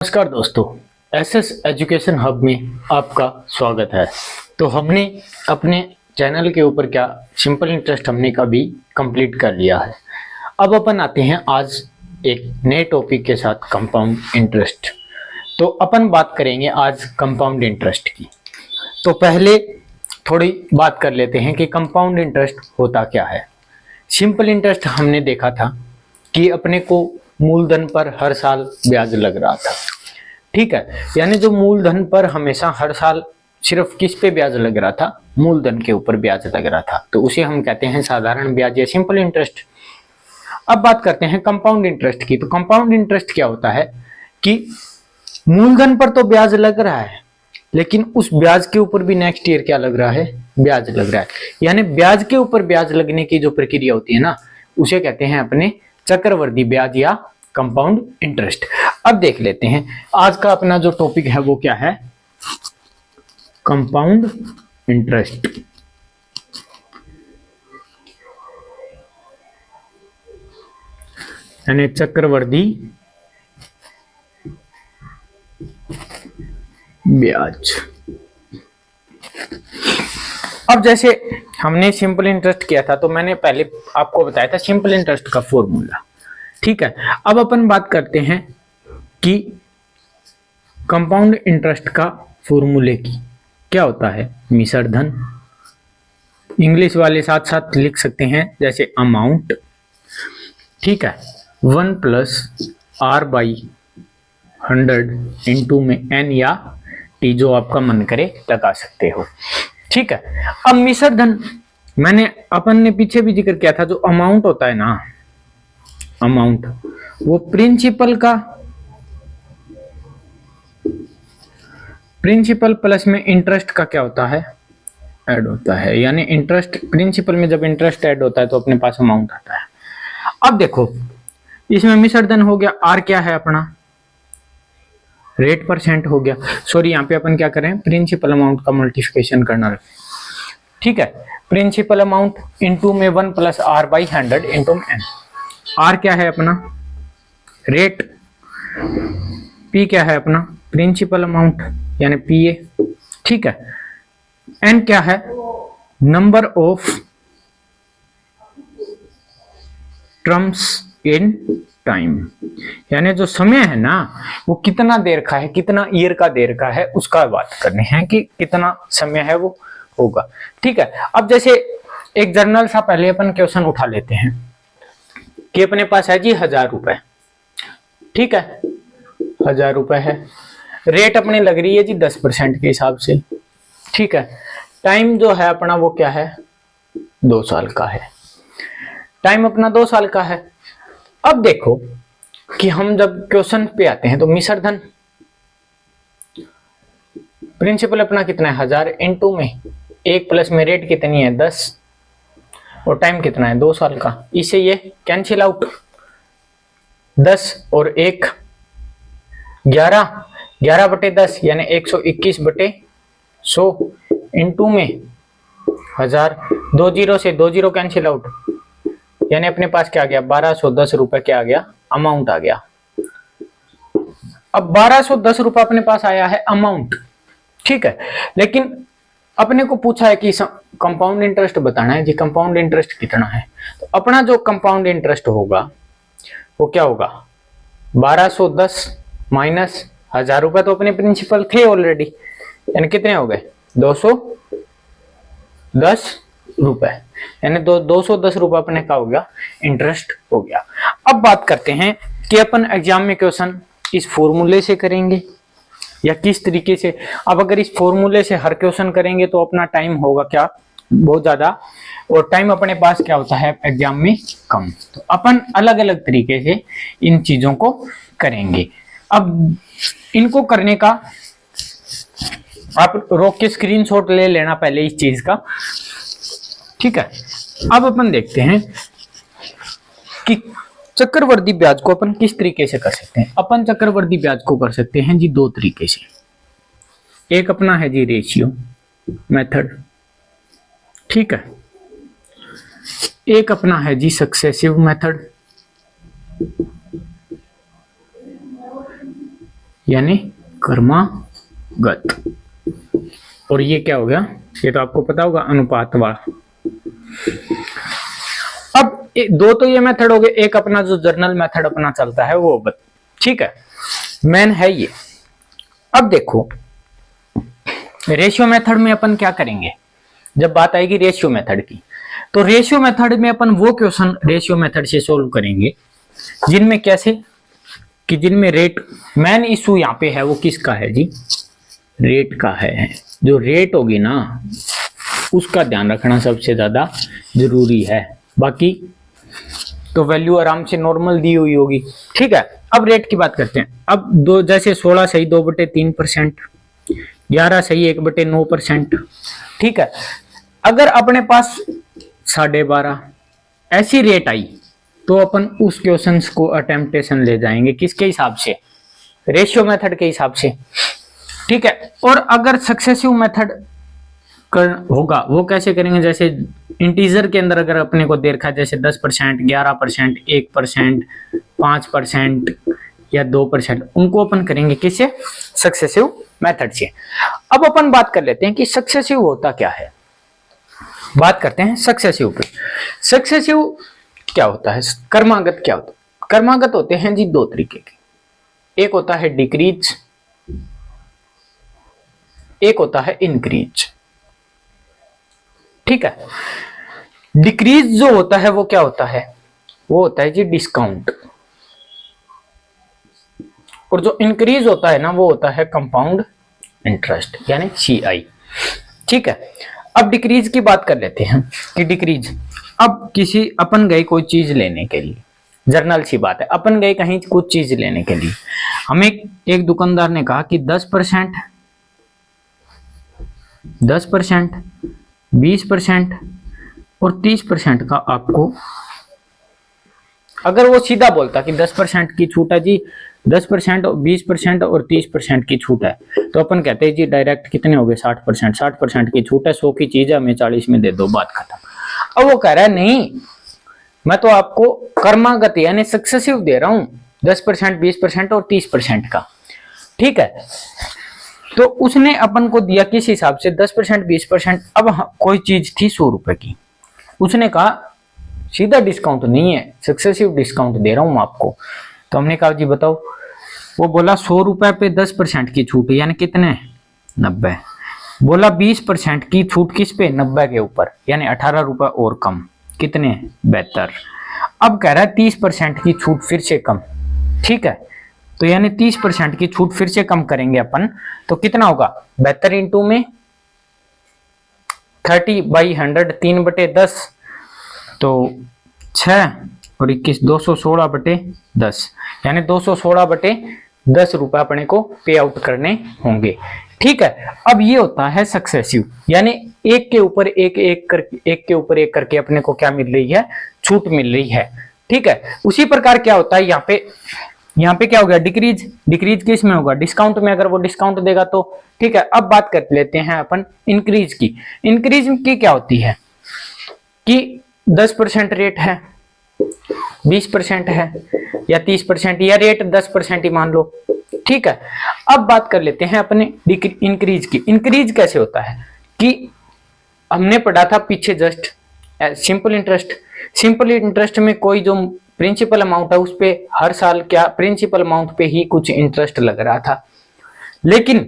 नमस्कार दोस्तों, SS education hub में आपका स्वागत है। तो हमने अपने चैनल के ऊपर क्या सिंपल इंटरेस्ट हमने का भी कंप्लीट कर लिया है। अब अपन आते हैं आज एक नए टॉपिक के साथ, कंपाउंड इंटरेस्ट। तो अपन बात करेंगे आज कंपाउंड इंटरेस्ट की। तो पहले थोड़ी बात कर लेते हैं कि कंपाउंड इंटरेस्ट होता क्या है। सिंपल इंटरेस्ट हमने देखा था कि अपने को मूलधन पर हर साल ब्याज लग रहा था, ठीक है। यानी जो मूलधन पर हमेशा हर साल सिर्फ किस पे ब्याज लग रहा था, मूलधन के ऊपर ब्याज लग रहा था, तो उसे हम कहते हैं साधारण ब्याज या सिंपल इंटरेस्ट। अब बात करते हैं कंपाउंड इंटरेस्ट की। तो कंपाउंड इंटरेस्ट क्या होता है कि मूलधन पर तो ब्याज लग रहा है, लेकिन उस ब्याज के ऊपर भी नेक्स्ट ईयर क्या लग रहा है, ब्याज लग रहा है। यानी ब्याज के ऊपर ब्याज लगने की जो प्रक्रिया होती है ना, उसे कहते हैं अपने चक्रवृद्धि ब्याज या कंपाउंड इंटरेस्ट। अब देख लेते हैं आज का अपना जो टॉपिक है वो क्या है, कंपाउंड इंटरेस्ट। यानी चक्रवृद्धि ब्याज। अब जैसे हमने सिंपल इंटरेस्ट किया था, तो मैंने पहले आपको बताया था सिंपल इंटरेस्ट का फॉर्मूला, ठीक है। अब अपन बात करते हैं कि कंपाउंड इंटरेस्ट का फॉर्मूले की क्या होता है। मिश्र धन, इंग्लिश वाले साथ साथ लिख सकते हैं जैसे अमाउंट, ठीक है। 1 + R/100 इंटू में n या t, जो आपका मन करे लगा सकते हो, ठीक है। अब मिश्र धन मैंने अपन ने पीछे भी जिक्र किया था, जो अमाउंट होता है ना, अमाउंट वो प्रिंसिपल प्लस में इंटरेस्ट का क्या होता है, ऐड होता है। यानी इंटरेस्ट प्रिंसिपल में जब इंटरेस्ट ऐड होता है तो अपने पास अमाउंट आता है। अब देखो इसमें मिश्र धन हो गया, आर क्या है अपना, रेट परसेंट हो गया। सॉरी, यहाँ पे अपन क्या करें, प्रिंसिपल अमाउंट का मल्टीप्लिकेशन करना रखें, ठीक है। प्रिंसिपल अमाउंट इंटू में 1 + R/100 इंटू n। आर क्या है अपना, रेट। पी क्या है अपना, प्रिंसिपल अमाउंट यानी पीए, ठीक है। एन क्या है, number of terms in time. यानी जो समय है ना, वो कितना देर का है, कितना ईयर का देर का है, उसका बात करनी है कि कितना समय है वो होगा, ठीक है। अब जैसे एक जर्नल सा पहले अपन क्वेश्चन उठा लेते हैं कि अपने पास है जी 1000 रुपए, ठीक है। 1000 रुपए है, रेट अपने लग रही है जी 10% के हिसाब से, ठीक है। टाइम जो है अपना वो क्या है, 2 साल का है। टाइम अपना 2 साल का है। अब देखो कि हम जब क्वेश्चन पे आते हैं तो मिश्र धन, प्रिंसिपल अपना कितना है 1000 इंटू में 1 प्लस में रेट कितनी है 10 और टाइम कितना है 2 साल का। इससे ये कैंसिल आउट, 10 और 1 11, 11/10 यानी 121/100 इंटू में 1000, 2 जीरो से 2 जीरो कैंसिल आउट, यानी अपने पास क्या आ गया 1210 रुपए क्या आ गया, अमाउंट आ गया। अब 1210 रुपए अपने पास आया है अमाउंट, ठीक है। लेकिन अपने को पूछा है कि कंपाउंड इंटरेस्ट बताना है जी, कंपाउंड इंटरेस्ट कितना है। तो अपना जो कंपाउंड इंटरेस्ट होगा वो क्या होगा, 1210 माइनस 1000 रुपए तो अपने प्रिंसिपल थे ऑलरेडी, यानी कितने हो गए 210 रुपए, यानी 210 रुपए अपने का हो गया, इंटरेस्ट हो गया। अब बात करते हैं कि अपन एग्जाम में क्वेश्चन इस फॉर्मूले से करेंगे या किस तरीके से। अब अगर इस फॉर्मूले से हर क्वेश्चन करेंगे तो अपना टाइम होगा क्या, बहुत ज्यादा, और टाइम अपने पास क्या होता है एग्जाम में कम। तो अपन अलग अलग तरीके से इन चीजों को करेंगे। अब इनको करने का आप रोक के स्क्रीनशॉट ले लेना पहले इस चीज का, ठीक है। अब अपन देखते हैं कि चक्रवृद्धि ब्याज को अपन किस तरीके से कर सकते हैं। अपन चक्रवृद्धि ब्याज को कर सकते हैं जी 2 तरीके से। एक अपना है जी रेशियो मेथड, ठीक है। एक अपना है जी सक्सेसिव मेथड, यानी क्रमागत। और ये क्या हो गया, ये तो आपको पता होगा, अनुपात वाला। अब दो तो ये मेथड हो गए, एक अपना जो जर्नल मेथड अपना चलता है वो, ठीक है, मेन है ये। अब देखो रेशियो मेथड में अपन क्या करेंगे, जब बात आएगी रेशियो मेथड की, तो रेशियो मेथड में अपन वो क्वेश्चन रेशियो मेथड से सोल्व करेंगे जिनमें कैसे कि जिनमें रेट, मेन इशू यहाँ पे है वो किसका है जी, रेट का है। जो रेट होगी ना उसका ध्यान रखना सबसे ज्यादा जरूरी है, बाकी तो वैल्यू आराम से नॉर्मल दी हुई होगी, ठीक है। अब रेट की बात करते हैं। अब दो, जैसे 16 सही 2/3%, 11 सही 1/9%, ठीक है। अगर अपने पास 12.5 ऐसी रेट आई तो अपन उस क्वेश्चन को अटेम्प्टेशन ले जाएंगे किसके हिसाब से, रेशियो मेथड के हिसाब से, ठीक है। और अगर सक्सेसिव मेथड होगा वो कैसे करेंगे, जैसे इंटीजर के अंदर अगर अपने को दे रखा है जैसे 10%, 11%, 1%, 5% या 2%, उनको अपन करेंगे किससे, सक्सेसिव मेथड से। अब अपन बात कर लेते हैं कि सक्सेसिव होता क्या है, बात करते हैं सक्सेसिव पे। सक्सेसिव क्या होता है, क्रमागत क्या होता है। क्रमागत होते हैं जी दो तरीके के, एक होता है डिक्रीज, एक होता है इंक्रीज, ठीक है। डिक्रीज जो होता है वो क्या होता है, वो होता है जी डिस्काउंट, और जो इंक्रीज होता है ना वो होता है कंपाउंड इंटरेस्ट यानी CI, ठीक है। अब डिक्रीज की बात कर लेते हैं कि डिक्रीज, अब किसी अपन गए कोई चीज लेने के लिए, जर्नल सी बात है, अपन गए कहीं कुछ चीज लेने के लिए, हमें एक दुकानदार ने कहा कि 10%, 20% और 30% का आपको, अगर वो सीधा बोलता कि 10% की छूट है जी, 10%, 20% और 30% की छूट है, तो अपन कहते हैं जी डायरेक्ट कितने हो गए 60%, 60% की छूट है, 100 की चीज है हमें 40 में दे दो, बात खत्म। अब वो कह रहा है नहीं, मैं तो आपको क्रमागत यानी सक्सेसिव दे रहा हूं, 10%, 20% और 30% का, ठीक है। तो उसने अपन को दिया किस हिसाब से, 10%, 20%। अब कोई चीज थी 100 रुपए की, उसने कहा सीधा डिस्काउंट नहीं है, सक्सेसिव डिस्काउंट दे रहा हूं आपको। तो हमने कहा जी बताओ, वो बोला 100 रुपए पे 10% की छूट यानी कितने, 90। बोला 20% की छूट किस पे, 90 के ऊपर, यानी 18 रुपए और कम, कितने, 72। अब कह रहा है 30% की छूट फिर से कम, ठीक है। तो यानी 30% की छूट फिर से कम करेंगे अपन, तो कितना होगा, 72 इंटू में 30/100, 3/10, तो 6 और 21, 216/10, यानी 216/10 रुपए अपने को पे आउट करने होंगे, ठीक है। अब ये होता है सक्सेसिव, यानी एक के ऊपर एक के ऊपर एक करके अपने को क्या मिल रही है, छूट मिल रही है, ठीक है। उसी प्रकार क्या होता है यहाँ पे क्या हो गया, डिक्रीज। डिक्रीज किस में होगा, डिस्काउंट में, अगर वो डिस्काउंट देगा तो, ठीक है। अब बात कर लेते हैं अपन इंक्रीज की। इंक्रीज की क्या होती है कि 10% रेट है, 20% है या 30% या रेट 10% ही मान लो, ठीक है। अब बात कर लेते हैं अपने इंक्रीज की। इंक्रीज कैसे होता है कि हमने पढ़ा था पीछे just simple interest. Simple interest में कोई जो प्रिंसिपल अमाउंट है उस पे हर साल क्या प्रिंसिपल अमाउंट पे ही कुछ इंटरेस्ट लग रहा था, लेकिन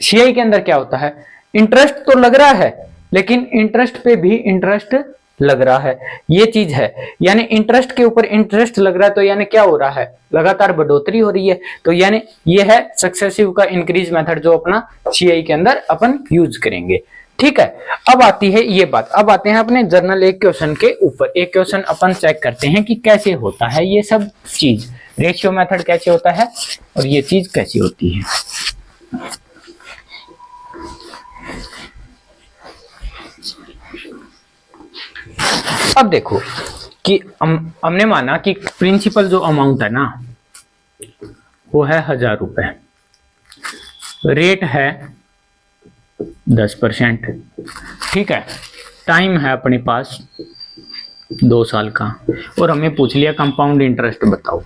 CI के अंदर क्या होता है, इंटरेस्ट तो लग रहा है लेकिन इंटरेस्ट पे भी इंटरेस्ट लग रहा है, ये चीज है। यानी इंटरेस्ट के ऊपर इंटरेस्ट लग रहा है, तो यानी क्या हो रहा है, लगातार बढ़ोतरी हो रही है। तो यानी ये है सक्सेसिव का इंक्रीज मेथड जो अपना CI के अंदर अपन यूज करेंगे, ठीक है। अब आती है ये बात, अब आते हैं अपने जर्नल एक क्वेश्चन के ऊपर। एक क्वेश्चन अपन चेक करते हैं कि कैसे होता है ये सब चीज, रेशियो मेथड कैसे होता है और ये चीज कैसी होती है। अब देखो कि हमने माना कि प्रिंसिपल जो अमाउंट है ना वो है 1000 रुपए, रेट है 10%, ठीक है। टाइम है अपने पास 2 साल का, और हमें पूछ लिया कंपाउंड इंटरेस्ट बताओ।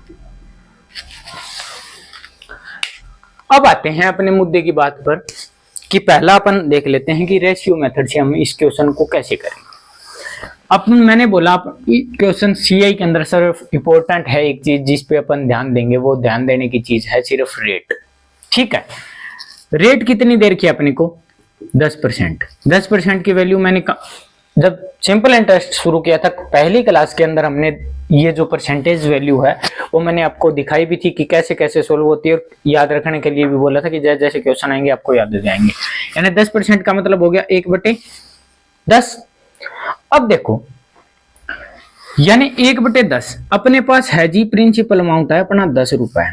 अब आते हैं अपने मुद्दे की बात पर कि पहला अपन देख लेते हैं कि रेशियो मेथड से हम इस क्वेश्चन को कैसे करेंगे। अपन मैंने बोला क्वेश्चन सीआई के अंदर सिर्फ इंपॉर्टेंट है एक चीज जिस पे अपन ध्यान देंगे, वो ध्यान देने की चीज है सिर्फ रेट। ठीक है, रेट कितनी देर की अपने को 10%। 10% की वैल्यू मैंने जब सिंपल इंटरेस्ट शुरू किया था पहली क्लास के अंदर, हमने ये जो परसेंटेज वैल्यू है वो मैंने आपको दिखाई भी थी कि कैसे कैसे सोल्व होती है, और याद रखने के लिए भी बोला था कि जैसे जैसे क्वेश्चन आएंगे आपको याद हो जाएंगे। यानी 10% का मतलब हो गया 1/10। अब देखो, यानी 1/10 अपने पास है जी, प्रिंसिपल अमाउंट है अपना 10 रुपए,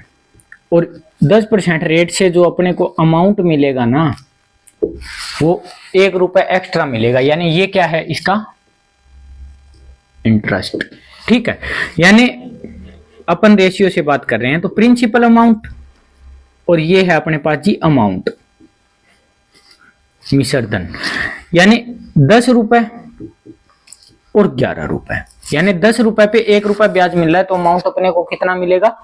और 10% रेट से जो अपने को अमाउंट मिलेगा ना वो 1 रुपए एक्स्ट्रा मिलेगा। यानी ये क्या है, इसका इंटरेस्ट। ठीक है, यानी अपन रेशियो से बात कर रहे हैं तो प्रिंसिपल अमाउंट और ये है अपने पास जी अमाउंट मिश्रधन, यानी 10 रुपए और 11 रुपए, यानी 10 रुपए पे 1 रुपए ब्याज मिल रहा है तो अमाउंट अपने को कितना मिलेगा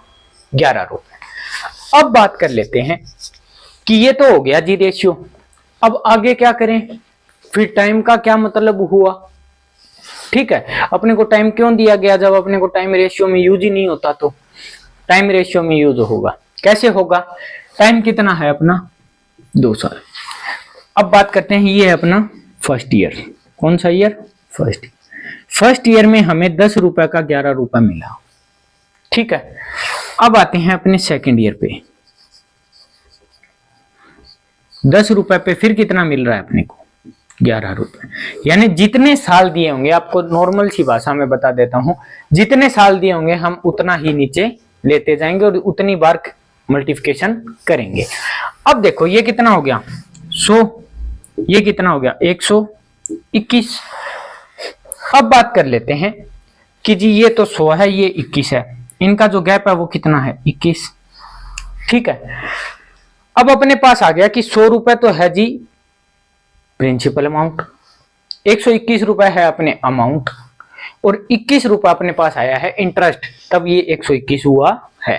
11 रुपए। अब बात कर लेते हैं कि ये तो हो गया जी रेशियो। अब आगे क्या करें, फिर टाइम का क्या मतलब हुआ। ठीक है, अपने को टाइम क्यों दिया गया, जब अपने को टाइम रेशियो में यूज ही नहीं होता तो टाइम रेशियो में यूज होगा। कैसे होगा, टाइम कितना है अपना 2 साल। अब बात करते हैं, ये है अपना फर्स्ट ईयर। कौन सा ईयर, फर्स्ट ईयर में हमें 10 रुपए का 11 रुपए मिला। ठीक है, अब आते हैं अपने सेकेंड ईयर पे, 10 रुपए पे फिर कितना मिल रहा है अपने को 11 रुपए। यानी जितने साल दिए होंगे, आपको नॉर्मल सी भाषा में बता देता हूं, जितने साल दिए होंगे हम उतना ही नीचे लेते जाएंगे और उतनी बार मल्टीप्लिकेशन करेंगे। अब देखो ये कितना हो गया 100, ये कितना हो गया 121। अब बात कर लेते हैं कि जी ये तो 100 है, ये 21 है, इनका जो गैप है वो कितना है 21। ठीक है, अब अपने पास आ गया कि 100 रुपए तो है जी प्रिंसिपल अमाउंट, 121 रुपए है अपने अमाउंट, और 21 रुपए अपने पास आया है इंटरेस्ट, तब ये 121 हुआ है।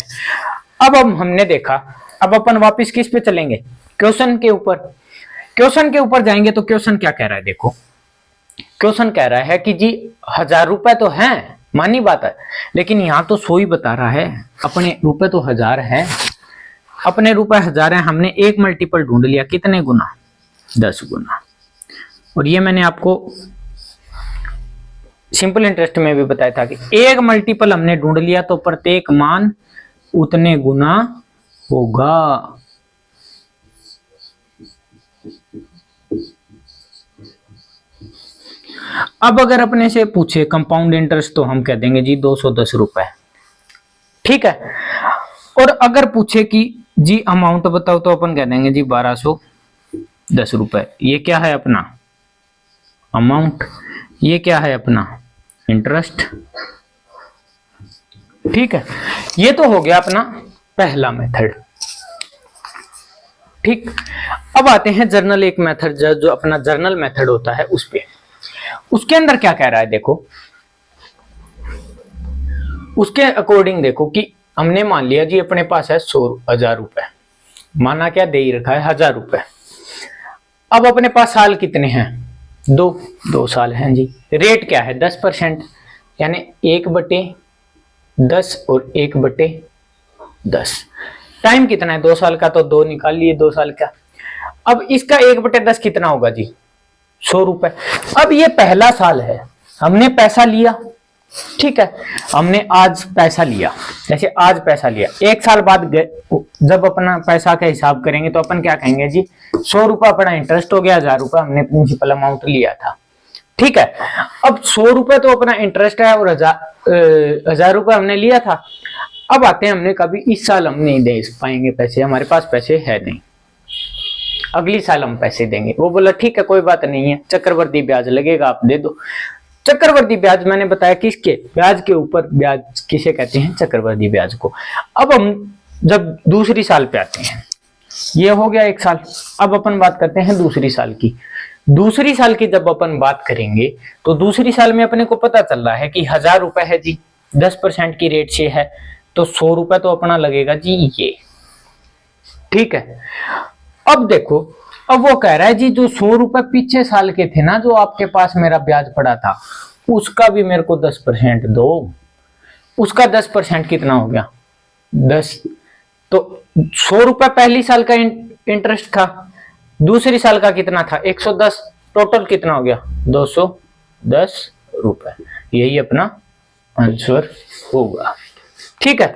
अब हमने देखा, अब अपन वापस किस पे चलेंगे, क्वेश्चन के ऊपर। क्वेश्चन के ऊपर जाएंगे तो क्वेश्चन क्या कह रहा है, देखो क्वेश्चन कह रहा है कि जी 1000 रुपए तो हैं, मानी बात है, लेकिन यहां तो 100 ही बता रहा है, अपने रुपए तो 1000 है, अपने रुपए 1000 है। हमने एक मल्टीपल ढूंढ लिया, कितने गुना 10 गुना, और ये मैंने आपको सिंपल इंटरेस्ट में भी बताया था कि एक मल्टीपल हमने ढूंढ लिया तो प्रत्येक मान उतने गुना होगा। अब अगर अपने से पूछे कंपाउंड इंटरेस्ट तो हम कह देंगे जी 210 रुपए। ठीक है, और अगर पूछे कि जी अमाउंट बताओ तो अपन कह देंगे जी 1210 रुपए। ये क्या है अपना अमाउंट, ये क्या है अपना इंटरेस्ट। ठीक है, ये तो हो गया अपना पहला मेथड। ठीक, अब आते हैं जर्नल एक मेथड, जो अपना जर्नल मेथड होता है उस पे। उसके अंदर क्या कह रहा है, देखो उसके अकॉर्डिंग देखो कि हमने मान लिया जी अपने पास है 1000 रुपए, माना क्या दे ही रखा है 1000 रुपए। अब अपने पास साल कितने हैं, 2 साल हैं जी। रेट क्या है 10%, यानी 1/10 और 1/10। टाइम कितना है 2 साल का, तो 2 निकाल लिए 2 साल का। अब इसका 1/10 कितना होगा जी 100 रुपए। अब ये पहला साल है, हमने पैसा लिया, ठीक है, हमने आज पैसा लिया, जैसे आज पैसा लिया, 1 साल बाद जब अपना पैसा का हिसाब करेंगे तो अपन क्या कहेंगे जी 100 रुपए अपना इंटरेस्ट हो गया, 1000 रुपए हमने प्रिंसिपल अमाउंट लिया था। ठीक है, अब 100 रुपए तो अपना इंटरेस्ट है और 1000 रुपए हमने लिया था। अब आते हैं, हमने कभी इस साल हम नहीं दे पाएंगे पैसे, हमारे पास पैसे है नहीं, अगली साल हम पैसे देंगे। वो बोला ठीक है कोई बात नहीं है, चक्रवर्ती ब्याज लगेगा आप दे दो। चक्रवर्ती ब्याज मैंने बताया किसके, ब्याज के ऊपर ब्याज किसे कहते हैं, चक्रवर्ती ब्याज को। अब हम जब दूसरी साल पे आते हैं, ये हो गया 1 साल। अब अपन बात करते हैं दूसरी साल की। दूसरी साल की जब अपन बात करेंगे तो दूसरी साल में अपने को पता चल रहा है कि 1000 रुपए है जी, 10% की रेट से है, तो 100 रुपए तो अपना लगेगा जी ये। ठीक है। अब देखो, अब वो कह रहा है जी जो 100 रुपए पीछे साल के थे ना, जो आपके पास मेरा ब्याज पड़ा था, उसका भी मेरे को 10% दो। उसका 10% कितना हो गया? 10। तो 100 रुपए पहली साल का इंटरेस्ट था, दूसरी साल का कितना था? 110। टोटल कितना हो गया? 210 रुपए। यही अपना आंसर होगा। ठीक है,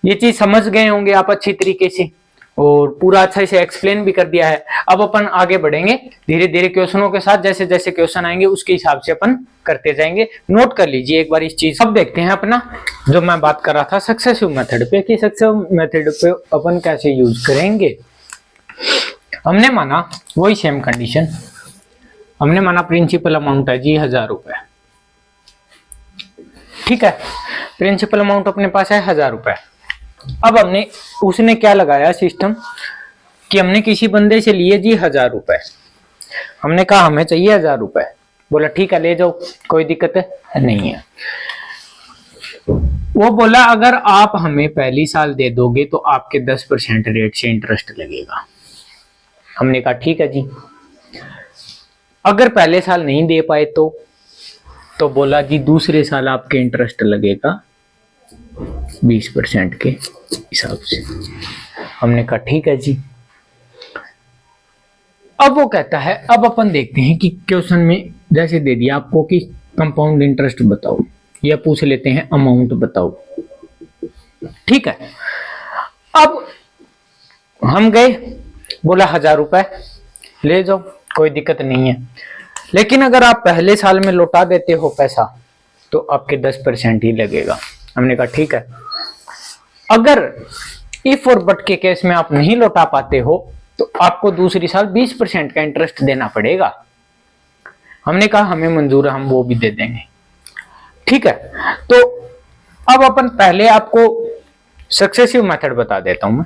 ये चीज समझ गए होंगे आप अच्छी तरीके से, और पूरा अच्छा से एक्सप्लेन भी कर दिया है। अब अपन आगे बढ़ेंगे धीरे धीरे क्वेश्चनों के साथ, जैसे जैसे क्वेश्चन आएंगे उसके हिसाब से अपन करते जाएंगे। नोट कर लीजिए एक बार इस चीज। अब देखते हैं अपना जो मैं बात कर रहा था सक्सेसिव मेथड पे, कि सक्सेसिव मेथड पे अपन कैसे यूज करेंगे। हमने माना वही सेम कंडीशन, हमने माना प्रिंसिपल अमाउंट है जी 1000 रुपए। ठीक है, प्रिंसिपल अमाउंट अपने पास है 1000 रुपए। अब हमने, उसने क्या लगाया सिस्टम कि हमने किसी बंदे से लिए जी 1000 रुपए। हमने कहा हमें चाहिए 1000 रुपए। बोला ठीक है ले जाओ, कोई दिक्कत है नहीं है। वो बोला अगर आप हमें पहली साल दे दोगे तो आपके 10% रेट से इंटरेस्ट लगेगा। हमने कहा ठीक है जी। अगर पहले साल नहीं दे पाए तो बोला जी दूसरे साल आपके इंटरेस्ट लगेगा 20% के हिसाब से। हमने कहा ठीक है जी। अब वो कहता है, अब अपन देखते हैं कि क्वेश्चन में जैसे दे दिया आपको कि कंपाउंड इंटरेस्ट बताओ, या पूछ लेते हैं अमाउंट बताओ। ठीक है, अब हम गए, बोला 1000 रुपए ले जाओ, कोई दिक्कत नहीं है। लेकिन अगर आप पहले साल में लौटा देते हो पैसा तो आपके 10% ही लगेगा। हमने कहा ठीक है। अगर इफ और बट के केस में आप नहीं लौटा पाते हो तो आपको दूसरी साल 20% का इंटरेस्ट देना पड़ेगा। हमने कहा हमें मंजूर है, हम वो भी दे देंगे। ठीक है, तो अब अपन पहले आपको सक्सेसिव मेथड बता देता हूं मैं,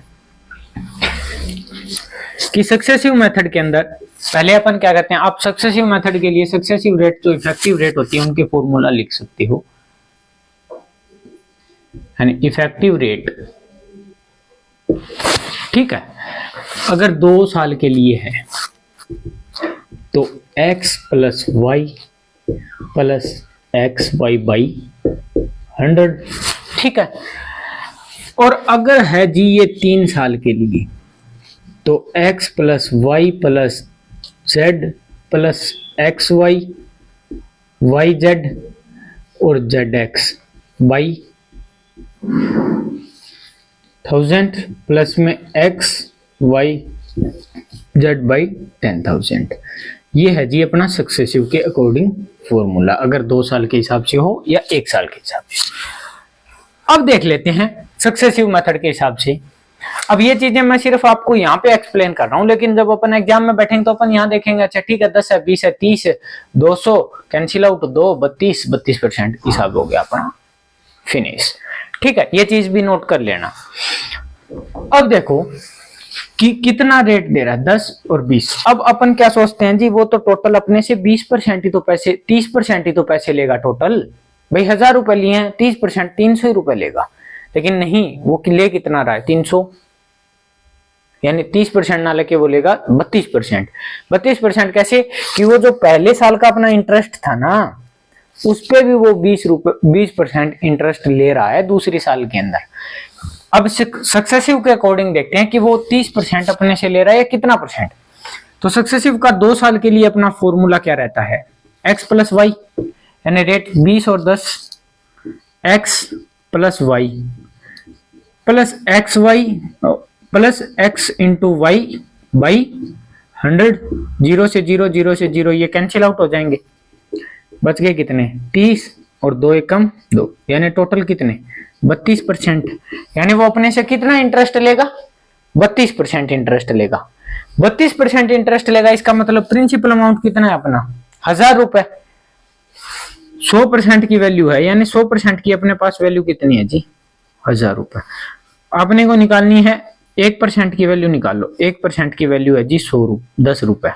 कि सक्सेसिव मेथड के अंदर पहले अपन क्या करते हैं। आप सक्सेसिव मेथड के लिए सक्सेसिव रेट जो इफेक्टिव रेट होती है उनके फॉर्मूला लिख सकते हो, यानी इफेक्टिव रेट। ठीक है, अगर 2 साल के लिए है तो x plus y plus x y by 100। ठीक है, और अगर है जी ये 3 साल के लिए तो x plus y plus z plus x y y z और जेड एक्स बाई 1000 प्लस में एक्स वाई जेड बाई 10,000। ये है जी अपना सक्सेसिव के अकॉर्डिंग फॉर्मूला, अगर 2 साल के हिसाब से हो या 1 साल के हिसाब से। अब देख लेते हैं सक्सेसिव मेथड के हिसाब से। अब ये चीजें मैं सिर्फ आपको यहाँ पे एक्सप्लेन कर रहा हूँ, लेकिन जब अपन एग्जाम में बैठेंगे तो अपन यहाँ देखेंगे अच्छा ठीक है 10 है 20 है 30 है 200 कैंसिल आउट 2 32% हिसाब हो गया अपना, फिनिश। ठीक है, ये चीज भी नोट कर लेना। अब देखो कि कितना रेट दे रहा है 10 और 20। अब अपन क्या सोचते हैं जी वो तो टोटल अपने से 20% ही तो पैसे 30% ही तो पैसे लेगा टोटल। भाई 1000 रुपए लिए हैं, 30% 300 रुपए लेगा। लेकिन नहीं, वो ले कितना रहा है 300, यानी 30% ना लेके वो लेगा 32%। 32% कैसे कि वो जो पहले साल का अपना इंटरेस्ट था ना उस पे भी वो 20% इंटरेस्ट ले रहा है दूसरी साल के अंदर। अब सक्सेसिव के अकॉर्डिंग देखते हैं कि वो 30% अपने से ले रहा है या कितना परसेंट। तो सक्सेसिव का 2 साल के लिए अपना फॉर्मूला क्या रहता है, x प्लस वाई, यानी रेट 20 और 10, x plus y plus x y plus x into y by 100। 0 से 0 0 से 0 ये कैंसिल आउट हो जाएंगे, बच गए कितने 30 और 2 एकम 2, यानी टोटल कितने 32%। यानी वो अपने से कितना इंटरेस्ट लेगा 32% इंटरेस्ट लेगा। 32% इंटरेस्ट लेगा, इसका मतलब प्रिंसिपल अमाउंट कितना है अपना 1000 रुपए। 100% की वैल्यू है, यानी 100% की अपने पास वैल्यू कितनी है जी 1000 रुपए। आपने को निकालनी है 1% की वैल्यू निकाल लो। 1% की वैल्यू है जी 10 रुपए।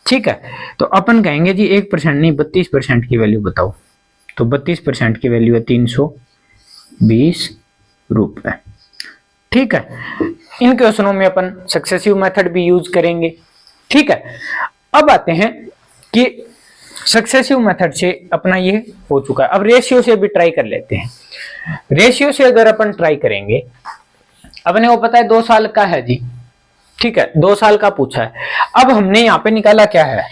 ठीक है, तो अपन कहेंगे जी 1% नहीं 32% की वैल्यू बताओ। तो 32% की वैल्यू है 320 रुपए। ठीक है, इन क्वेश्चनों में अपन सक्सेसिव मेथड भी यूज करेंगे। ठीक है, अब आते हैं कि सक्सेसिव मेथड से अपना ये हो चुका है, अब रेशियो से भी ट्राई कर लेते हैं। रेशियो से अगर अपन ट्राई करेंगे, अपने को पता है 2 साल का है जी, ठीक है, 2 साल का पूछा है। अब हमने यहाँ पे निकाला क्या है,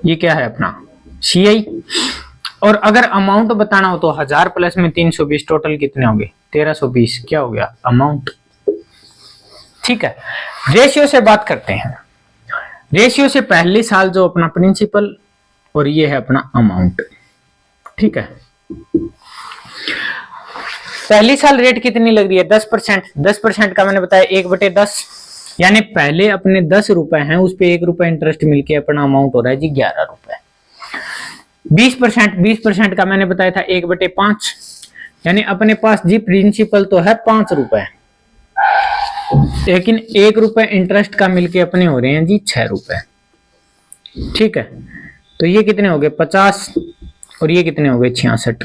ये क्या है अपना CI, और अगर अमाउंट बताना हो तो 1000 प्लस में 320, टोटल कितने होंगे 1320, क्या हो गया अमाउंट। ठीक है, रेशियो से बात करते हैं। रेशियो से पहले साल जो अपना प्रिंसिपल और ये है अपना अमाउंट। ठीक है, पहली साल रेट कितनी लग रही है 10%। 10% का मैंने बताया 1/10, यानी पहले अपने 10 रुपए हैं, उस पे 1 रुपए इंटरेस्ट मिलके अपना अमाउंट हो रहा है जी 11 रुपए। 20% का मैंने बताया था 1/5, यानी अपने पास जी प्रिंसिपल तो है 5 रुपए, लेकिन 1 रुपए इंटरेस्ट का मिलके अपने हो रहे हैं जी 6 रुपए। ठीक है, तो ये कितने हो गए 50 और ये कितने हो गए 66,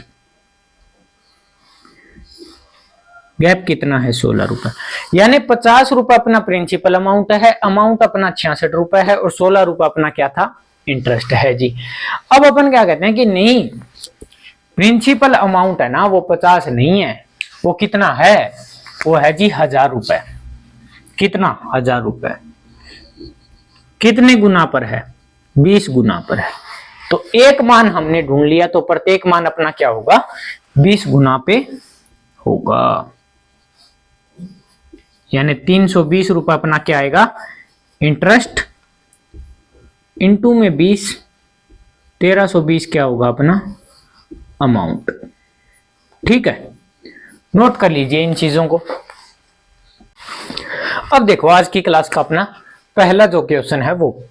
गैप कितना है 16 रुपए, यानी 50 रुपए अपना प्रिंसिपल अमाउंट है, अमाउंट अपना 66 रुपए है और 16 रुपए अपना क्या था इंटरेस्ट है जी। अब अपन क्या कहते हैं कि नहीं, प्रिंसिपल अमाउंट है ना वो 50 नहीं है, वो कितना है, वो है जी 1000 रुपए। कितना 1000 रुपए, कितने गुना पर है 20 गुना पर है, तो एक मान हमने ढूंढ लिया, तो प्रत्येक मान अपना क्या होगा 20 गुना पे होगा, यानी 320 रुपए अपना क्या आएगा इंटरेस्ट, इनटू में 20, 1320 क्या होगा अपना अमाउंट। ठीक है, नोट कर लीजिए इन चीजों को। अब देखो आज की क्लास का अपना पहला जो क्वेश्चन है, वो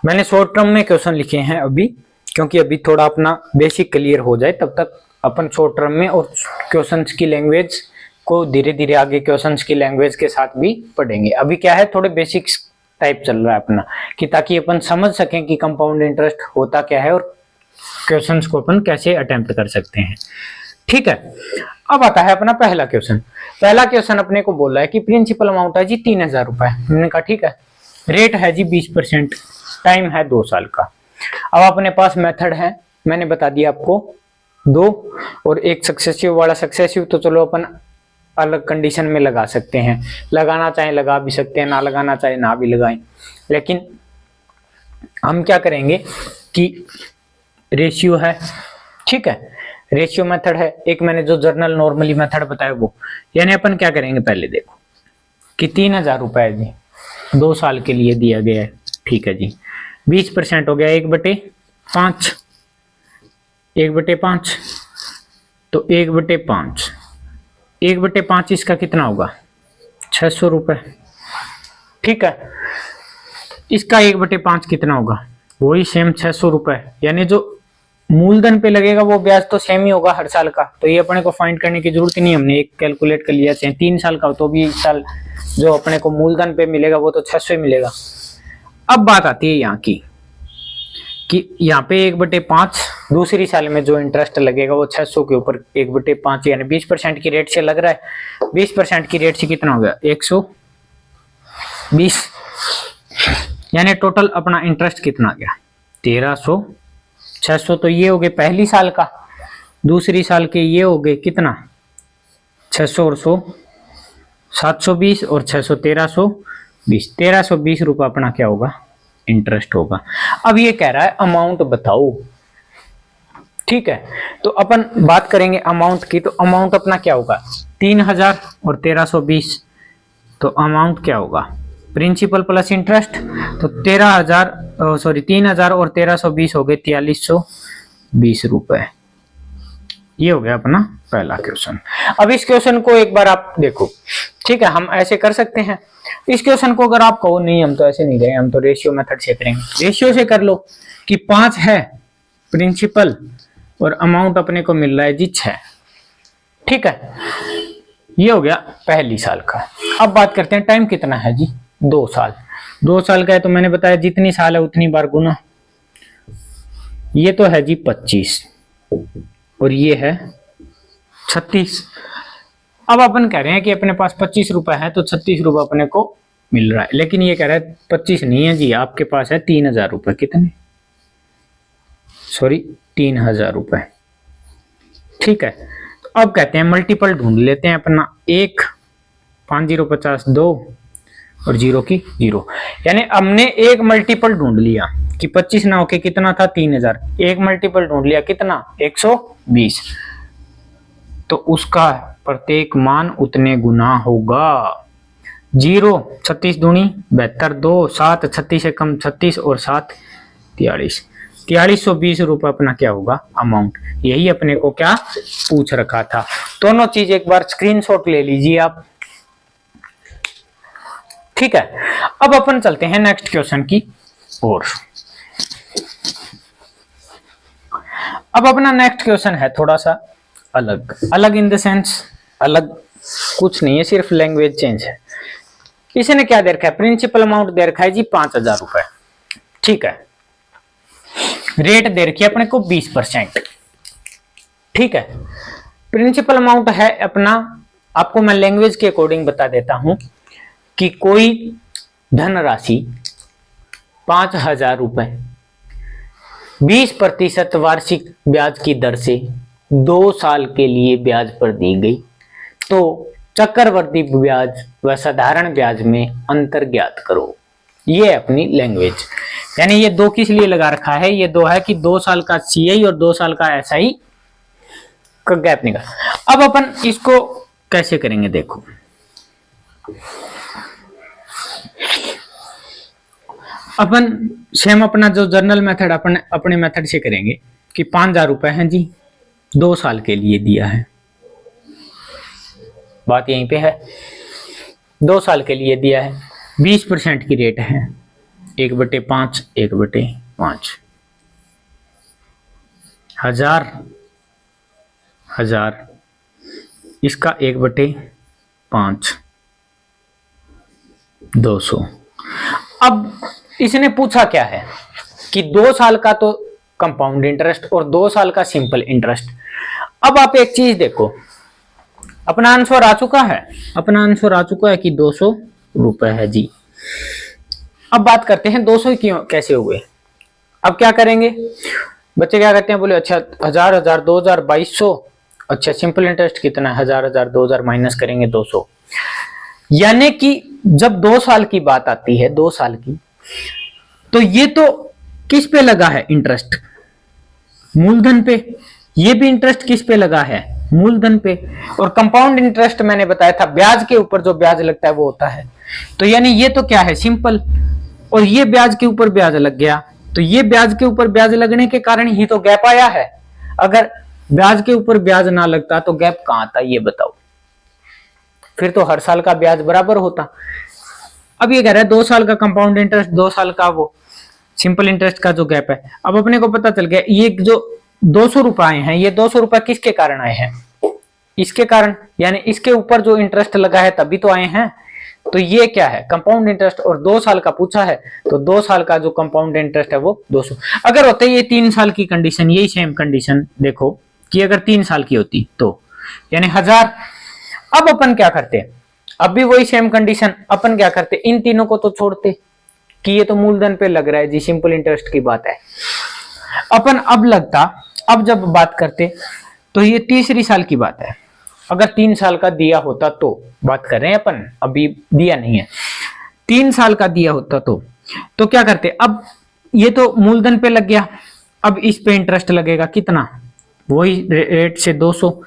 मैंने शॉर्ट टर्म में क्वेश्चन लिखे हैं अभी, क्योंकि अभी थोड़ा अपना बेसिक क्लियर हो जाए, तब तक अपन शॉर्ट टर्म में और क्वेश्चंस की लैंग्वेज को धीरे धीरे आगे क्वेश्चंस की लैंग्वेज के साथ भी पढ़ेंगे। अभी क्या है थोड़े बेसिक्स टाइप चल रहा है अपना, कि ताकि अपन समझ सकें कि कंपाउंड इंटरेस्ट होता क्या है और क्वेश्चंस को अपन कैसे अटेम्प्ट कर सकते हैं। ठीक है, अब आता है अपना पहला क्वेश्चन। पहला क्वेश्चन अपने को बोला है कि प्रिंसिपल अमाउंट है जी 3000 रुपए। हमने कहा ठीक है, रेट है जी 20%, टाइम है 2 साल का। अब अपने पास मेथड है, मैंने बता दिया आपको 2, और एक सक्सेसिव वाला। सक्सेसिव तो चलो अपन अलग कंडीशन में लगा सकते हैं, लगाना चाहे लगा भी सकते हैं, ना लगाना चाहे ना भी लगाएं, लेकिन हम क्या करेंगे कि रेशियो है। ठीक है, रेशियो मेथड है, एक मैंने जो जर्नल नॉर्मली मेथड बताया वो, यानी अपन क्या करेंगे पहले देखो कि 3000 रुपए जी 2 साल के लिए दिया गया है। ठीक है जी, 20% हो गया 1/5, 1/5, तो 1/5, 1/5 इसका कितना होगा 600 रुपए। ठीक है, इसका 1/5 कितना होगा वही सेम 600 रुपए, यानी जो मूलधन पे लगेगा वो ब्याज तो सेम ही होगा हर साल का, तो ये अपने को फाइंड करने की जरूरत ही नहीं, हमने एक कैलकुलेट कर लिया। चाहे 3 साल का हो तो भी इस साल जो अपने को मूलधन पे मिलेगा वो तो 600 ही मिलेगा। अब बात आती है यहाँ की कि यहाँ पे 1/5 दूसरी साल में जो इंटरेस्ट लगेगा वो 600 के ऊपर 1/5, यानी 20% की रेट से लग रहा है। 20% की रेट से कितना हो गया 120, यानी टोटल अपना इंटरेस्ट कितना आ गया 1300। 600 तो ये हो गए पहली साल का, दूसरी साल के ये हो गए कितना 600 और 100 720, और 600 1320, 1320 रुपए अपना क्या होगा इंटरेस्ट होगा। अब ये कह रहा है अमाउंट बताओ। ठीक है, तो अपन बात करेंगे अमाउंट की, तो अमाउंट अपना क्या होगा 3000 और 1320, तो अमाउंट क्या होगा प्रिंसिपल प्लस इंटरेस्ट, तो 3000 और 1320 हो गए 4320 रुपए। ये हो गया अपना पहला क्वेश्चन। अब इस क्वेश्चन को एक बार आप देखो। ठीक है, हम ऐसे कर सकते हैं इस क्वेश्चन को, अगर आप कहो नहीं हम तो ऐसे नहीं गए, हम तो रेशियो मेथड से करेंगे। रेशियो से कर लो कि 5 है प्रिंसिपल और अमाउंट अपने को मिल रहा है जी 6। ठीक है, ये हो गया पहली साल का। अब बात करते हैं टाइम कितना है जी 2 साल। 2 साल का है तो मैंने बताया जितनी साल है उतनी बार गुना, ये तो है जी 25 और ये है 36। अब अपन कह रहे हैं कि अपने पास 25 रुपए है तो 36 रुपए अपने को मिल रहा है, लेकिन ये कह रहा है 25 नहीं है जी, आपके पास है 3000 रुपए। कितने? सॉरी 3000 रुपए। ठीक है, तो अब कहते हैं मल्टीपल ढूंढ लेते हैं अपना। 1 5 0 50 2 और 0 की 0, यानी हमने एक मल्टीपल ढूंढ लिया कि 25 ना होके कितना था 3000। एक मल्टीपल ढूंढ लिया कितना 120, तो उसका प्रत्येक मान उतने गुना होगा। 0 36 दूनी 72, 2 7 36 से कम 36 और 7 43, 4320 रुपए अपना क्या होगा अमाउंट। यही अपने को क्या पूछ रखा था। दोनों चीज एक बार स्क्रीनशॉट ले लीजिए आप। ठीक है, अब अपन चलते हैं नेक्स्ट क्वेश्चन की ओर। अब अपना नेक्स्ट क्वेश्चन है थोड़ा सा अलग। अलग इन द सेंस, अलग कुछ नहीं है, सिर्फ लैंग्वेज चेंज है। इसने क्या दे रखा है? प्रिंसिपल अमाउंट दे रखा है जी 5000 रुपए। ठीक है, रेट दे रखी है अपने को 20%। ठीक है, प्रिंसिपल अमाउंट है अपना, आपको मैं लैंग्वेज के अकॉर्डिंग बता देता हूं कि कोई धनराशि 5000 रुपए 20% वार्षिक ब्याज की दर से 2 साल के लिए ब्याज पर दी गई, तो चक्रवर्ती ब्याज व साधारण ब्याज में अंतर ज्ञात करो। ये अपनी लैंग्वेज, यानी ये 2 किस लिए लगा रखा है? ये 2 है कि 2 साल का सीआई और 2 साल का एसआई का गैप निकाल। अब अपन इसको कैसे करेंगे देखो। अपन सेम अपना जो जर्नल मेथड अपन अपने मेथड से करेंगे कि 5000 रुपए हैं जी, 2 साल के लिए दिया है। बात यहीं पे है, 2 साल के लिए दिया है, 20% की रेट है, 1/5 1/5 हजार इसका 1/5 200। अब इसने पूछा क्या है कि 2 साल का तो कंपाउंड इंटरेस्ट और 2 साल का सिंपल इंटरेस्ट। अब आप एक चीज देखो, अपना आंसर आ चुका है, अपना आंसर आ चुका है कि 200 रुपए है जी। अब बात करते हैं 200 क्यों कैसे हुए। अब क्या करेंगे बच्चे, क्या करते हैं, बोले अच्छा 1000 1000 2000 2200, अच्छा सिंपल इंटरेस्ट कितना है 1000 1000 2000 माइनस करेंगे 200, यानी कि जब 2 साल की बात आती है 2 साल की, तो ये तो किस पे लगा है इंटरेस्ट? मूलधन पे। ये भी इंटरेस्ट किस पे लगा है? मूलधन पे। और कंपाउंड इंटरेस्ट मैंने बताया था ब्याज के ऊपर जो ब्याज लगता है वो होता है, तो यानी ये तो क्या है सिंपल, और ये ब्याज के ऊपर ब्याज लग गया, तो ये ब्याज के ऊपर ब्याज लगने के कारण ही तो गैप आया है। अगर ब्याज के ऊपर ब्याज ना लगता तो गैप कहां आता ये बताओ? फिर तो हर साल का ब्याज बराबर होता। अब ये कह रहा है 2 साल का कंपाउंड इंटरेस्ट, 2 साल का वो सिंपल इंटरेस्ट का जो गैप है। अब अपने को पता चल गया ये जो 200 रुपए आए हैं, ये 200 रुपए किसके कारण आए हैं? इसके कारण, यानी इसके ऊपर जो इंटरेस्ट लगा है तभी तो आए हैं। तो ये क्या है कंपाउंड इंटरेस्ट, और 2 साल का पूछा है तो 2 साल का जो कंपाउंड इंटरेस्ट है वो 200। अगर होते ये 3 साल की कंडीशन, यही सेम कंडीशन देखो कि अगर 3 साल की होती तो यानी 1000। अब अपन क्या करते, अब भी वही सेम कंडीशन, अपन क्या करते इन तीनों को तो छोड़ते कि ये तो मूलधन पे लग रहा है जी, सिंपल इंटरेस्ट की बात है। अपन अब लगता, अब जब बात करते तो ये तीसरी साल की बात है। अगर 3 साल का दिया होता तो बात कर रहे हैं अपन, अभी दिया नहीं है, 3 साल का दिया होता तो क्या करते? अब ये तो मूलधन पे लग गया, अब इस पे इंटरेस्ट लगेगा कितना? वही रेट से 200।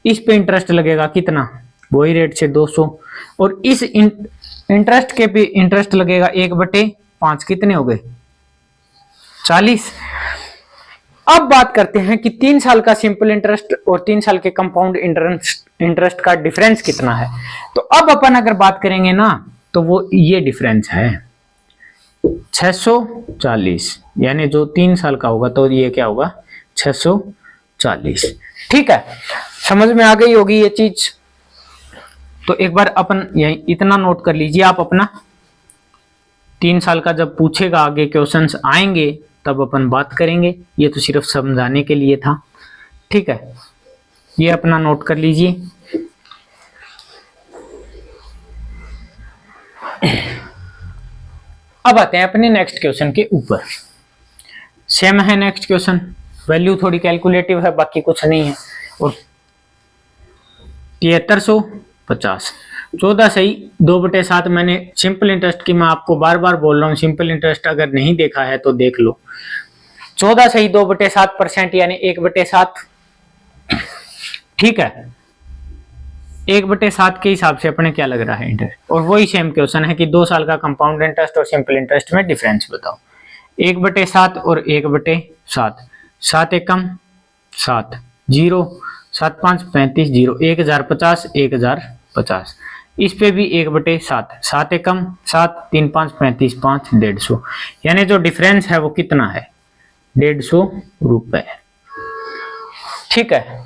इस पे इंटरेस्ट लगेगा कितना? वही रेट से 200। और इस इंटरेस्ट के पे इंटरेस्ट लगेगा 1/5, कितने हो गए 40। अब बात करते हैं कि 3 साल का सिंपल इंटरेस्ट और 3 साल के कंपाउंड इंटरेस्ट का डिफरेंस कितना है। तो अब अपन अगर बात करेंगे ना तो वो ये डिफरेंस है 640, यानी जो 3 साल का होगा तो ये क्या होगा 640। ठीक है, समझ में आ गई होगी ये चीज। तो एक बार अपन यही इतना नोट कर लीजिए आप अपना, 3 साल का जब पूछेगा आगे क्वेश्चंस आएंगे तब अपन बात करेंगे, ये तो सिर्फ समझाने के लिए था। ठीक है, ये अपना नोट कर लीजिए। अब आते हैं अपने नेक्स्ट क्वेश्चन के ऊपर। सेम है नेक्स्ट क्वेश्चन, वैल्यू थोड़ी कैलकुलेटिव है, बाकी कुछ नहीं है। और 7350 14 सही 2/7 मैंने सिंपल इंटरेस्ट की, मैं आपको बार बार बोल रहा हूँ, सिंपल इंटरेस्ट अगर नहीं देखा है तो देख लो। 14 सही 2/7% यानी 1/7। ठीक है, 1/7 के हिसाब से अपने क्या लग रहा है इंटरेस्ट। और वही सेम क्वेश्चन है कि 2 साल का कंपाउंड इंटरेस्ट और सिंपल इंटरेस्ट में डिफरेंस बताओ। 1/7 और 1/7, 7 एकम 7, 0, 7 5 35, 0, 1050, 1050। इस पे भी 1/7, 7 एकम 7, 3 5 35, 5, 150। यानी जो डिफरेंस है वो कितना है, 150 रुपए। ठीक है,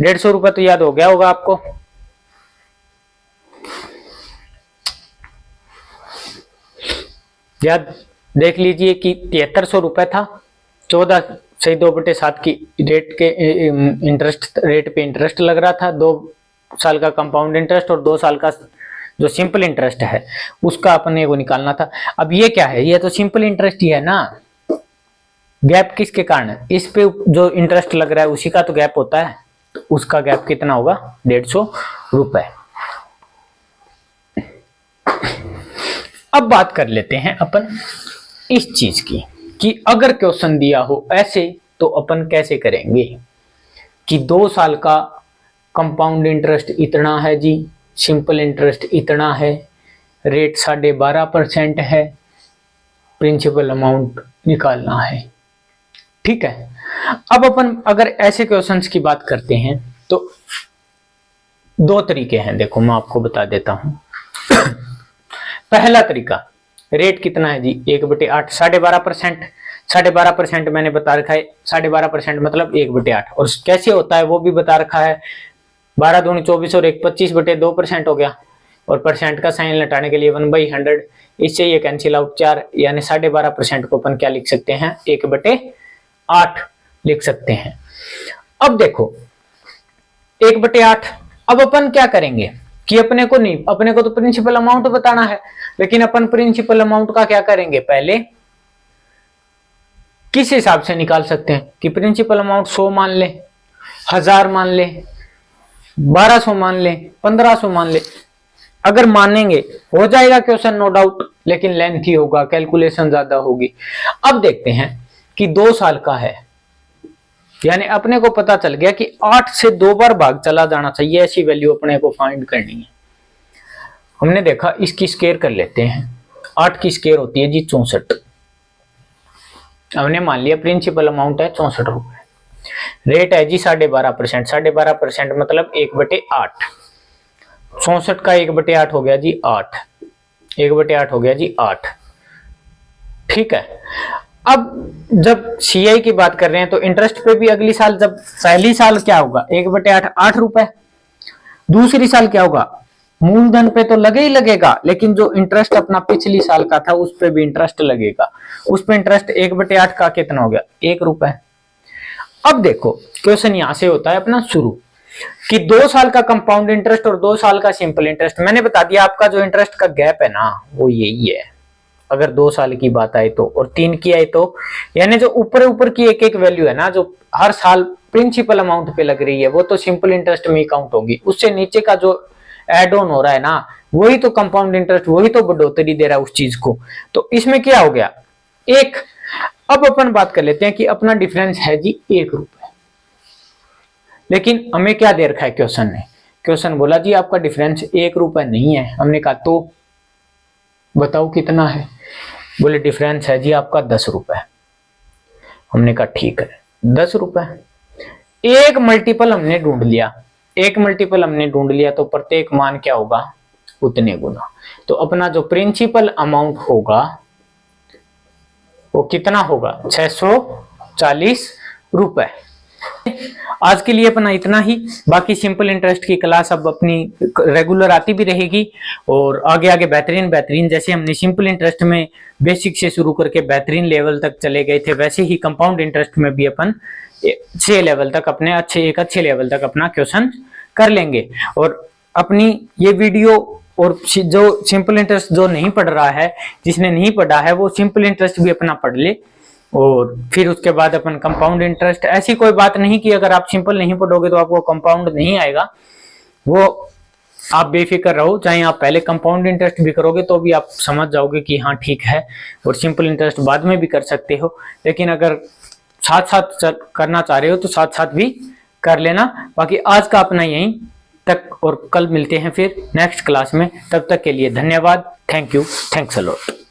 150 रुपए तो याद हो गया होगा आपको। याद देख लीजिए कि 7300 रुपए था, 14 सही 2/7 की रेट के इंटरेस्ट रेट पे इंटरेस्ट लग रहा था, 2 साल का कंपाउंड इंटरेस्ट और 2 साल का जो सिंपल इंटरेस्ट है उसका अपने को निकालना था। अब ये क्या है, ये तो सिंपल इंटरेस्ट ही है ना। गैप किसके कारण है, इस पे जो इंटरेस्ट लग रहा है उसी का तो गैप होता है, तो उसका गैप कितना होगा, 150 रुपए। अब बात कर लेते हैं अपन इस चीज की कि अगर क्वेश्चन दिया हो ऐसे तो अपन कैसे करेंगे कि 2 साल का कंपाउंड इंटरेस्ट इतना है जी, सिंपल इंटरेस्ट इतना है, रेट 12.5% है, प्रिंसिपल अमाउंट निकालना है। ठीक है, अब अपन अगर ऐसे क्वेश्चंस की बात करते हैं तो 2 तरीके हैं, देखो मैं आपको बता देता हूं। पहला तरीका, रेट कितना है जी, 1/8, 12.5%। 12.5% मैंने बता रखा है, 12.5% मतलब 1/8। और कैसे होता है वो भी बता रखा है, 12 दूनी 24 और 1 25/2% हो गया। और परसेंट का साइन लटाने के लिए 1/100, इससे ये कैंसिल आउट 4, यानी 12.5% को अपन क्या लिख सकते हैं, 1/8 लिख सकते हैं। अब देखो 1/8, अब अपन क्या करेंगे कि अपने को नहीं, अपने को तो प्रिंसिपल अमाउंट बताना है, लेकिन अपन प्रिंसिपल अमाउंट का क्या करेंगे, पहले किस हिसाब से निकाल सकते हैं कि प्रिंसिपल अमाउंट 100 मान ले, 1000 मान ले, 1200 मान ले, 1500 मान ले। अगर मानेंगे हो जाएगा क्वेश्चन नो डाउट, लेकिन लेंथी होगा, कैलकुलेशन ज्यादा होगी। अब देखते हैं कि 2 साल का है, यानी अपने को पता चल गया कि 8 से 2 बार भाग चला जाना चाहिए, ऐसी वैल्यू अपने को फाइंड करनी है। हमने देखा इसकी स्केयर कर लेते हैं, 8 की स्केयर होती है जी 64। हमने मान लिया प्रिंसिपल अमाउंट है 64 रुपए, रेट है जी 12.5%। 12.5% मतलब 1/8, 64 का 1/8 हो गया जी 8, 1/8 हो गया जी 8। ठीक है, अब जब सीआई की बात कर रहे हैं तो इंटरेस्ट पे भी अगली साल, जब पहली साल क्या होगा 1/8 8 रुपए, दूसरी साल क्या होगा, मूलधन पे तो लगे ही लगेगा, लेकिन जो इंटरेस्ट अपना पिछली साल का था उस पे भी इंटरेस्ट लगेगा, उस पे इंटरेस्ट 1/8 का कितना हो गया, 1 रुपए। अब देखो क्वेश्चन यहां से होता है अपना शुरू कि 2 साल का कंपाउंड इंटरेस्ट और 2 साल का सिंपल इंटरेस्ट। मैंने बता दिया आपका जो इंटरेस्ट का गैप है ना वो यही है, अगर 2 साल की बात आए तो, और 3 की आए तो, यानी जो ऊपर ऊपर की एक एक वैल्यू है ना जो हर साल प्रिंसिपल अमाउंट पे लग रही है वो तो सिंपल इंटरेस्ट में ही काउंट होगी, उससे नीचे का जो एड ऑन हो रहा है ना वही तो कंपाउंड इंटरेस्ट, वही तो बढ़ोतरी दे रहा है उस चीज को। तो इसमें क्या हो गया, 1। अब अपन बात कर लेते हैं कि अपना डिफरेंस है जी 1 रुपए, लेकिन हमें क्या दे रखा है क्वेश्चन ने, क्वेश्चन बोला जी आपका डिफरेंस 1 रुपए नहीं है। हमने कहा तो बताओ कितना है, बोले डिफरेंस है जी आपका 10 रुपए। हमने कहा ठीक है 10 रुपए। एक मल्टीपल हमने ढूंढ लिया, एक मल्टीपल हमने ढूंढ लिया तो प्रत्येक मान क्या होगा, उतने गुना। तो अपना जो प्रिंसिपल अमाउंट होगा वो कितना होगा, 640 रुपए। आज के लिए अपना इतना ही, बाकी सिंपल इंटरेस्ट की क्लास अब अपनी रेगुलर आती भी रहेगी और आगे आगे बेहतरीन बेहतरीन, जैसे हमने सिंपल इंटरेस्ट में बेसिक से शुरू करके बेहतरीन लेवल तक चले गए थे, वैसे ही कंपाउंड इंटरेस्ट में भी अपन 6 लेवल तक अपने एक अच्छे लेवल तक अपना क्वेश्चन कर लेंगे। और अपनी ये वीडियो और जो सिंपल इंटरेस्ट जो नहीं पढ़ रहा है, जिसने नहीं पढ़ा है, वो सिंपल इंटरेस्ट भी अपना पढ़ ले, और फिर उसके बाद अपन कंपाउंड इंटरेस्ट। ऐसी कोई बात नहीं कि अगर आप सिंपल नहीं पढ़ोगे तो आपको कंपाउंड नहीं आएगा, वो आप बेफिक्र रहो। चाहे आप पहले कंपाउंड इंटरेस्ट भी करोगे तो भी आप समझ जाओगे कि हाँ ठीक है, और सिंपल इंटरेस्ट बाद में भी कर सकते हो। लेकिन अगर साथ साथ करना चाह रहे हो तो साथ साथ भी कर लेना। बाकी आज का अपना यहीं तक, और कल मिलते हैं फिर नेक्स्ट क्लास में। तब तक के लिए धन्यवाद। Thank you, thanks a lot.